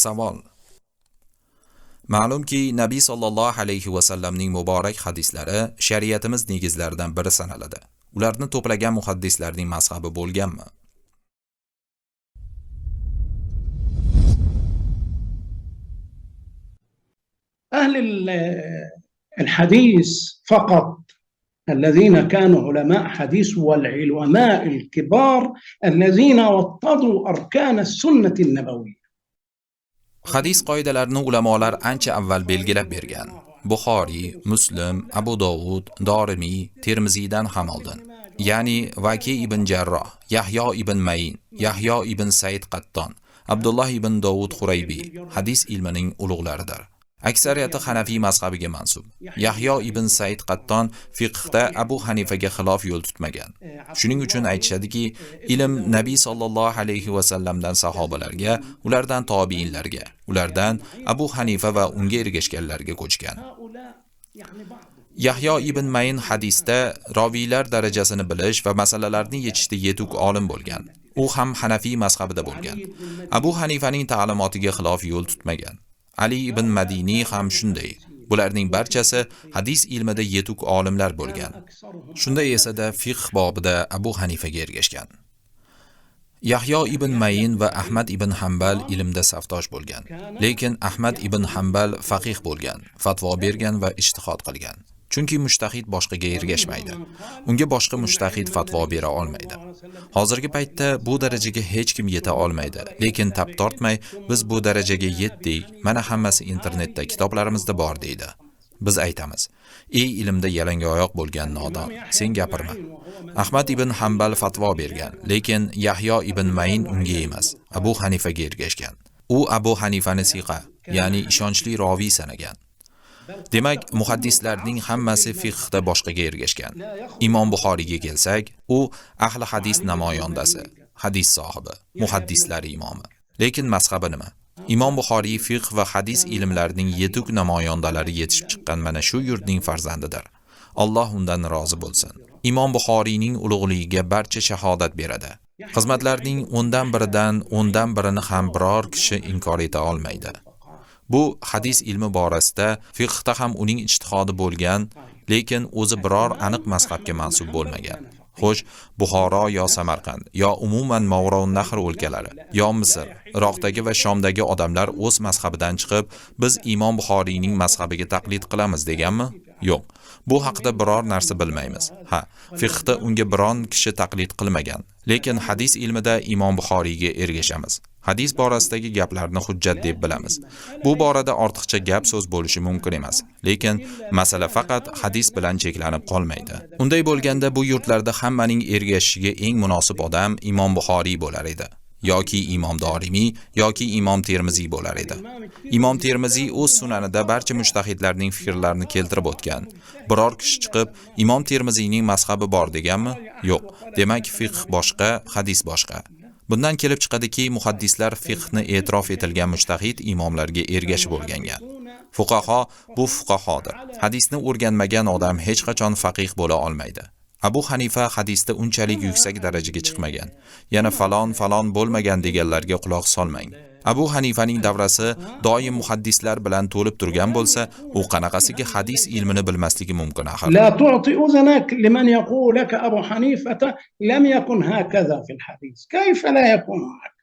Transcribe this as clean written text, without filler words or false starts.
Savol. Ma'lumki Nabiy sollallohu alayhi va sallamning muborak hadislari shariatimiz negizlaridan biri sanaladi. Ularni to'plagan muhaddislarning mazhabi bo'lganmi? أهل الحديث فقط الذين كانوا علماء حديث والعلماء الكبار الذين وطدوا أركان السنة النبوية. Hadis qoidalarini ulamolar ancha avval belgilab bergan. Buxoriy, Muslim, Abu Dovud, Dorimiy, Termiziydan ham oldin. Ya'ni Vaki ibn Jarroh, Yahyo ibn Mayin, Yahyo ibn Said Qatton, Abdullah ibn Dovud Xuraybi hadis ilmining ulug'laridir. Aksariyati Hanafiy mazhabiga mansub. Yahyo ibn Said Qatton fiqhda Abu Hanifaga xilof yo'l tutmagan. Shuning uchun aytishadiki, ilm Nabiy sollallohu alayhi va sallamdan sahobalarga, ulardan tobiinlarga, ulardan Abu Hanifa va unga ergashganlarga ko'chgan. Yahyo ibn Mayin hadisda roviylar darajasini bilish va masalalarni yechishda yetuk olim bo'lgan. U ham Hanafiy mazhabida bo'lgan. Abu Hanifaning ta'limotiga xilof yo'l tutmagan. Ali ibn Madini ham shunday. Bularning barchasi hadis ilmida yetuk olimlar bo'lgan. Shunda esa fiqh bobida Abu Hanifaga ergashgan. Yahyo ibn Mayin va Ahmad ibn Hanbal ilmda safdosh bo'lgan. Lekin Ahmad ibn Hanbal faqih bo'lgan, fatvo bergan va ijtihod qilgan. Chunki mushtahid boshqaga ergashmaydi. Unga boshqa mushtahid fatvo bera olmaydi. Hozirgi paytda bu darajaga hech kim yeta olmaydi. Lekin tap tortmay, biz bu darajaga yetdik. Mana hammasi internetda, kitoblarimizda bor deydi. Biz aytamiz: "Ey ilmda yalangoyoq bo'lgan nodon, sen gapirma." Ahmad ibn Hanbal fatvo bergan, lekin Yahyo ibn Mayin unga emas, Abu Hanifaga ergashgan. U Abu Hanifani siqa, ya'ni ishonchli roviy sanagan. Demak, muhaddislarning hammasi fiqhda boshqaga ergashgan. Imom Buxoriyga kelsak, u ahli hadis namoyandasi, hadis sohibi, muhaddislar imomi. Lekin mazhabi nima? Imom Buxoriy fiqh va hadis ilmlarining yetuk namoyandalari yetishib chiqqan mana shu yurtning farzandidir. Alloh undan rozi bo'lsin. Imom Buxoriyning ulug'ligiga barcha shahodat beradi. Xizmatlarining o'ndan birini ham biror kishi inkor eta olmaydi. Bu hadis ilmi borasida fiqhda ham uning ijtihodi bo'lgan, lekin o'zi biror aniq mazhabga mansub bo'lmagan. Xo'sh, Buxoro yo Samarqand, yo umuman Mavroun Nahr o'lkalari, yo Misr, Iroqdagi va Shomdagi odamlar o'z mazhabidan chiqib, biz Imom Buxoriyning mazhabiga taqlid qilamiz deganmi? Yo'q. Bu haqida biror narsa bilmaymiz. Fiqhda unga biron kishi taqlid qilmagan, lekin hadis ilmida Imom Buxoriyga ergashamiz. Hadis borasidagi gaplarni hujjat deb bilamiz. Bu borada ortiqcha gap so'z bo'lishi mumkin emas, lekin masala faqat hadis bilan cheklanib qolmaydi. Unday bo'lganda bu yurtlarda hammaning ergashishiga eng munosib odam Imom Buxoriy bo'lar edi, yoki Imom Dorimiy, yoki Imom Termiziy bo'lar edi. Imom Termiziy o'z sunanida barcha mujtahidlarning fikrlarini keltirib o'tgan. Biror kishi chiqib, Imom Termiziyning mazhabi bor deganmi? Yo'q. Demak, fiqh boshqa, hadis boshqa. Bundan kelib chiqadiki, muhaddislar fiqhni e'tirof etilgan mujtahid imomlarga ergashib o'rgangan. Fuqaho bu fuqahodir. Hadisni o'rganmagan odam hech qachon faqih bo'la olmaydi. Abu Hanifa hadisda unchalik yuksak darajaga chiqmagan. Yana falon bo'lmagan deganlarga quloq solmang. Abu Hanifaning davrasi doim muhaddislar bilan to'lib turgan bo'lsa, u qanaqasiga hadis ilmini bilmasligi mumkin axir? La tu'ti uzanak liman yaqulu laka Abu Hanifa lam yakun hakaza fil hadis. Kayfa la yakun hakaza?